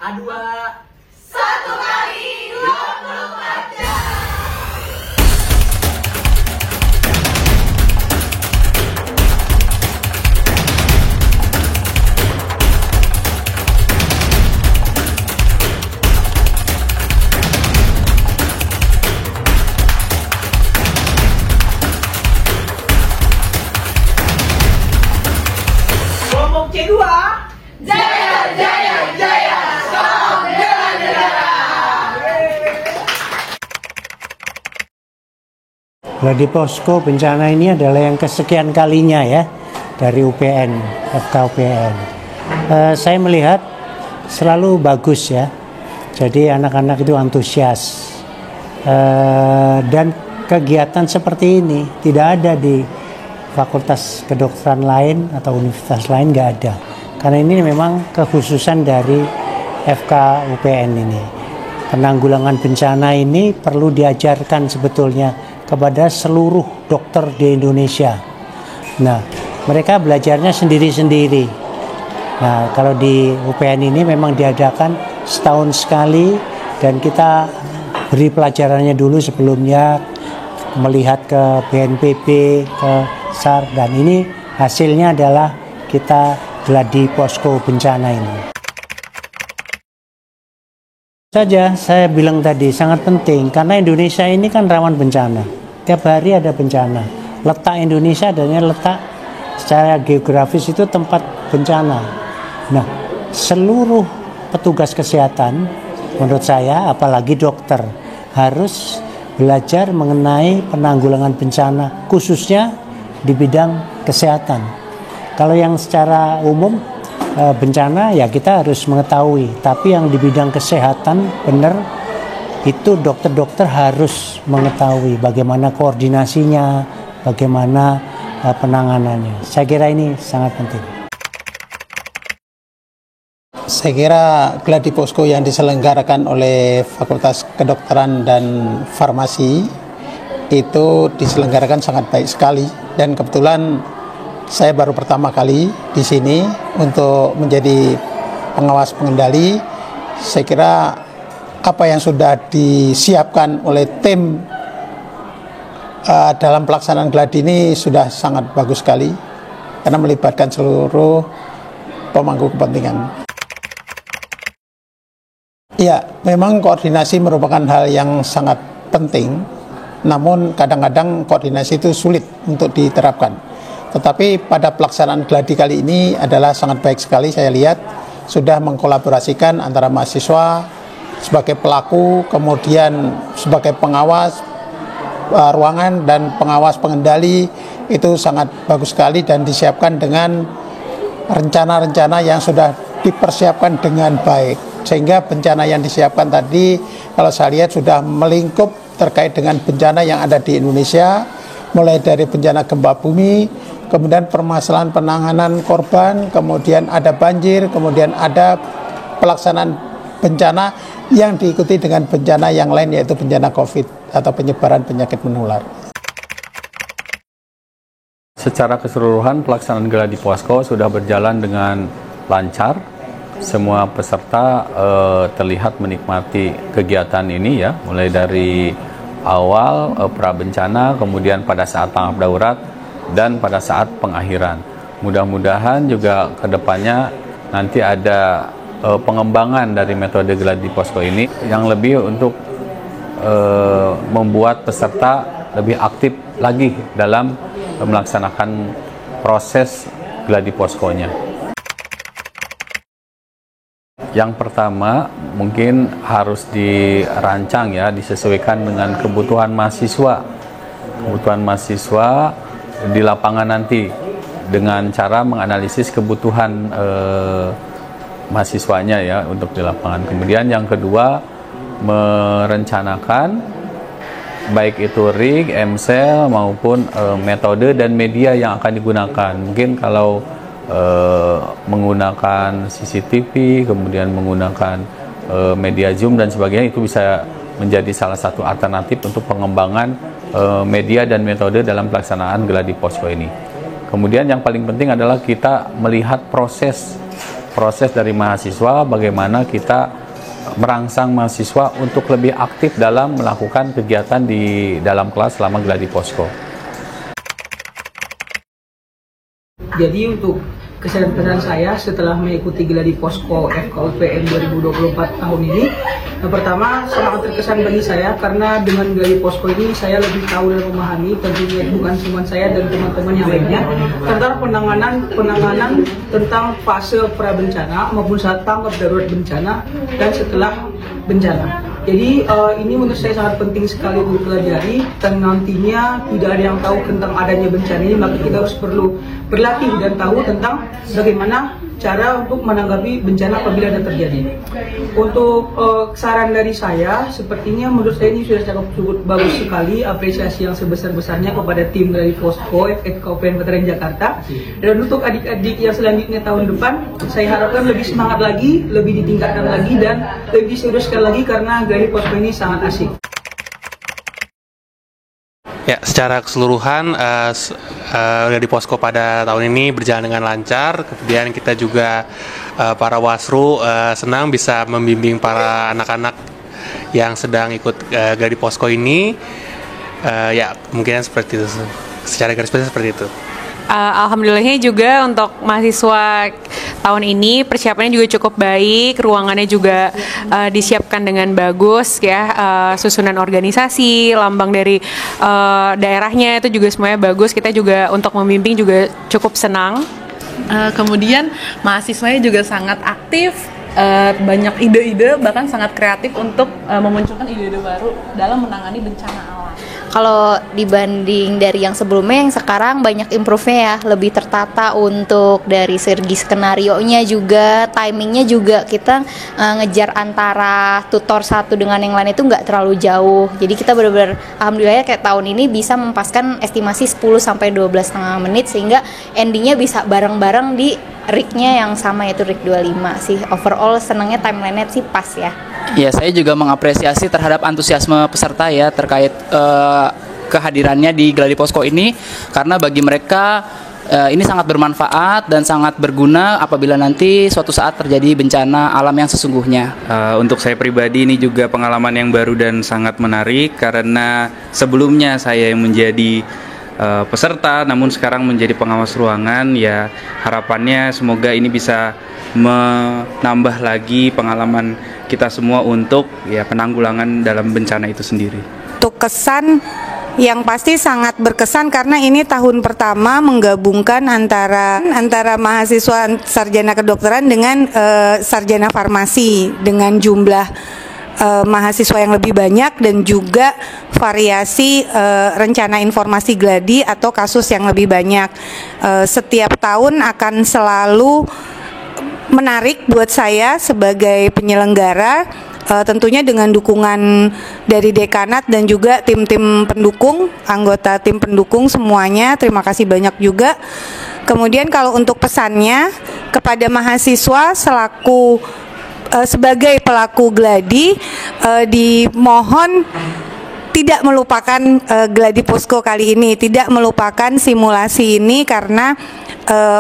A2 1 kali 24 jam. Kelompok C2 Jaya Jaya Jaya. Gladi Posko bencana ini adalah yang kesekian kalinya ya dari UPN, FK UPN. Saya melihat selalu bagus ya. Jadi anak-anak itu antusias. Dan kegiatan seperti ini tidak ada di fakultas kedokteran lain atau universitas lain, nggak ada. Karena ini memang kekhususan dari FK UPN ini. Penanggulangan bencana ini perlu diajarkan sebetulnya kepada seluruh dokter di Indonesia. Nah, mereka belajarnya sendiri-sendiri. Nah, kalau di UPN ini memang diadakan setahun sekali dan kita beri pelajarannya dulu sebelumnya, melihat ke BNPB, ke SAR, dan ini hasilnya adalah kita gladi posko bencana ini. Saja saya bilang tadi sangat penting karena Indonesia ini kan rawan bencana. Tiap hari ada bencana. Letak Indonesia adalah letak secara geografis itu tempat bencana. Nah, seluruh petugas kesehatan menurut saya, apalagi dokter, harus belajar mengenai penanggulangan bencana khususnya di bidang kesehatan. Kalau yang secara umum bencana ya kita harus mengetahui, tapi yang di bidang kesehatan benar itu dokter-dokter harus mengetahui bagaimana koordinasinya, bagaimana penanganannya. Saya kira ini sangat penting. Saya kira gladi posko yang diselenggarakan oleh Fakultas Kedokteran dan Farmasi itu diselenggarakan sangat baik sekali, dan kebetulan saya baru pertama kali di sini untuk menjadi pengawas pengendali. Saya kira apa yang sudah disiapkan oleh tim dalam pelaksanaan gladi ini sudah sangat bagus sekali karena melibatkan seluruh pemangku kepentingan. Ya, memang koordinasi merupakan hal yang sangat penting, namun kadang-kadang koordinasi itu sulit untuk diterapkan. Tetapi pada pelaksanaan gladi kali ini adalah sangat baik sekali. Saya lihat sudah mengkolaborasikan antara mahasiswa sebagai pelaku, kemudian sebagai pengawas ruangan dan pengawas pengendali. Itu sangat bagus sekali dan disiapkan dengan rencana-rencana yang sudah dipersiapkan dengan baik. Sehingga bencana yang disiapkan tadi kalau saya lihat sudah melingkup terkait dengan bencana yang ada di Indonesia, mulai dari bencana gempa bumi, kemudian permasalahan penanganan korban, kemudian ada banjir, kemudian ada pelaksanaan bencana yang diikuti dengan bencana yang lain, yaitu bencana COVID atau penyebaran penyakit menular. Secara keseluruhan pelaksanaan gladi posko sudah berjalan dengan lancar. Semua peserta terlihat menikmati kegiatan ini ya, mulai dari awal pra bencana, kemudian pada saat tanggap darurat, dan pada saat pengakhiran. Mudah-mudahan juga kedepannya nanti ada pengembangan dari metode gladi posko ini yang lebih untuk membuat peserta lebih aktif lagi dalam melaksanakan proses gladi poskonya. Yang pertama mungkin harus dirancang ya, disesuaikan dengan kebutuhan mahasiswa. Kebutuhan mahasiswa di lapangan nanti dengan cara menganalisis kebutuhan mahasiswanya ya untuk di lapangan. Kemudian yang kedua merencanakan baik itu rig, MCell maupun metode dan media yang akan digunakan. Mungkin kalau menggunakan CCTV, kemudian menggunakan media Zoom dan sebagainya, itu bisa menjadi salah satu alternatif untuk pengembangan media dan metode dalam pelaksanaan Gladi Posko ini. Kemudian yang paling penting adalah kita melihat proses dari mahasiswa, bagaimana kita merangsang mahasiswa untuk lebih aktif dalam melakukan kegiatan di dalam kelas selama Gladi Posko. Jadi untuk kesan-kesan saya setelah mengikuti Gladi Posko FKUPN 2024 tahun ini, yang pertama sangat terkesan bagi saya karena dengan Gladi Posko ini saya lebih tahu dan memahami, tentunya bukan cuma saya dan teman-teman yang lainnya, tentang penanganan tentang fase pra bencana maupun saat tanggap darurat bencana dan setelah bencana. Jadi ini menurut saya sangat penting sekali untuk dipelajari, dan nantinya tidak ada yang tahu tentang adanya bencana ini, maka kita harus perlu berlatih dan tahu tentang bagaimana cara untuk menanggapi bencana apabila ada terjadi. Untuk saran dari saya, sepertinya menurut saya ini sudah cukup bagus sekali. Apresiasi yang sebesar-besarnya kepada tim dari Posko FKUPN Veteran Jakarta. Dan untuk adik-adik yang selanjutnya tahun depan, saya harapkan lebih semangat lagi, lebih ditingkatkan lagi, dan lebih seriuskan lagi karena Gladi Posko ini sangat asik. Ya, secara keseluruhan Gladi Posko pada tahun ini berjalan dengan lancar. Kemudian kita juga para wasru senang bisa membimbing para anak-anak yang sedang ikut Gladi Posko ini. Ya, kemungkinan seperti itu. Secara garis besar seperti itu. Alhamdulillahnya juga untuk mahasiswa tahun ini persiapannya juga cukup baik, ruangannya juga disiapkan dengan bagus ya, susunan organisasi, lambang dari daerahnya itu juga semuanya bagus. Kita juga untuk membimbing juga cukup senang. Kemudian mahasiswanya juga sangat aktif, banyak ide-ide, bahkan sangat kreatif untuk memunculkan ide-ide baru dalam menangani bencana alam. Kalau dibanding dari yang sebelumnya, yang sekarang banyak improve-nya ya, lebih tertata untuk dari segi skenario-nya juga, timingnya juga kita ngejar antara tutor satu dengan yang lain itu nggak terlalu jauh. Jadi kita benar-benar alhamdulillah kayak tahun ini bisa mempaskan estimasi 10-12,5 menit sehingga endingnya bisa bareng-bareng di rig-nya yang sama, yaitu rig 25 sih. Overall senangnya timeline-nya sih pas ya. Ya, saya juga mengapresiasi terhadap antusiasme peserta ya terkait kehadirannya di Gladi Posko ini, karena bagi mereka ini sangat bermanfaat dan sangat berguna apabila nanti suatu saat terjadi bencana alam yang sesungguhnya. Untuk saya pribadi ini juga pengalaman yang baru dan sangat menarik, karena sebelumnya saya yang menjadi peserta namun sekarang menjadi pengawas ruangan. Ya, harapannya semoga ini bisa menambah lagi pengalaman kita semua untuk ya penanggulangan dalam bencana itu sendiri. Untuk kesan yang pasti sangat berkesan karena ini tahun pertama menggabungkan antara mahasiswa sarjana kedokteran dengan sarjana farmasi dengan jumlah mahasiswa yang lebih banyak dan juga variasi rencana informasi Gladi atau kasus yang lebih banyak. Setiap tahun akan selalu menarik buat saya sebagai penyelenggara, tentunya dengan dukungan dari dekanat dan juga tim-tim pendukung, anggota tim pendukung semuanya, terima kasih banyak juga. Kemudian kalau untuk pesannya kepada mahasiswa selaku sebagai pelaku Gladi, dimohon tidak melupakan Gladi Posko kali ini, tidak melupakan simulasi ini, karena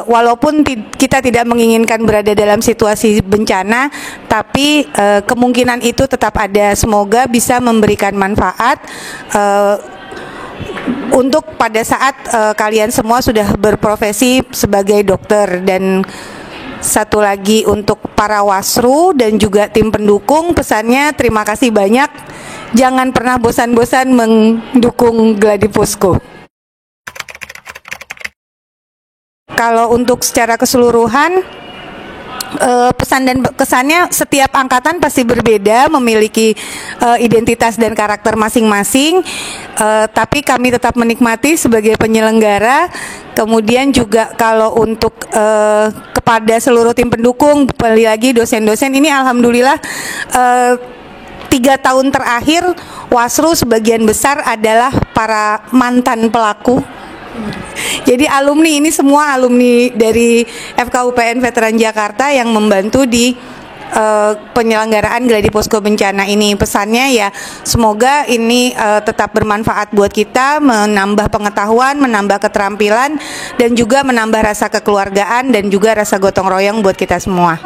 walaupun kita tidak menginginkan berada dalam situasi bencana, tapi kemungkinan itu tetap ada. Semoga bisa memberikan manfaat untuk pada saat kalian semua sudah berprofesi sebagai dokter. Dan satu lagi untuk para wasru dan juga tim pendukung, pesannya terima kasih banyak. Jangan pernah bosan-bosan mendukung Gladi Posko. Kalau untuk secara keseluruhan, pesan dan kesannya setiap angkatan pasti berbeda, memiliki identitas dan karakter masing-masing, tapi kami tetap menikmati sebagai penyelenggara. Kemudian juga kalau untuk kepada seluruh tim pendukung, kembali lagi dosen-dosen ini alhamdulillah 3 tahun terakhir Wasru sebagian besar adalah para mantan pelaku. Jadi alumni ini semua alumni dari FKUPN Veteran Jakarta yang membantu di penyelenggaraan Gladi Posko Bencana ini. Pesannya ya semoga ini tetap bermanfaat buat kita, menambah pengetahuan, menambah keterampilan, dan juga menambah rasa kekeluargaan dan juga rasa gotong royong buat kita semua.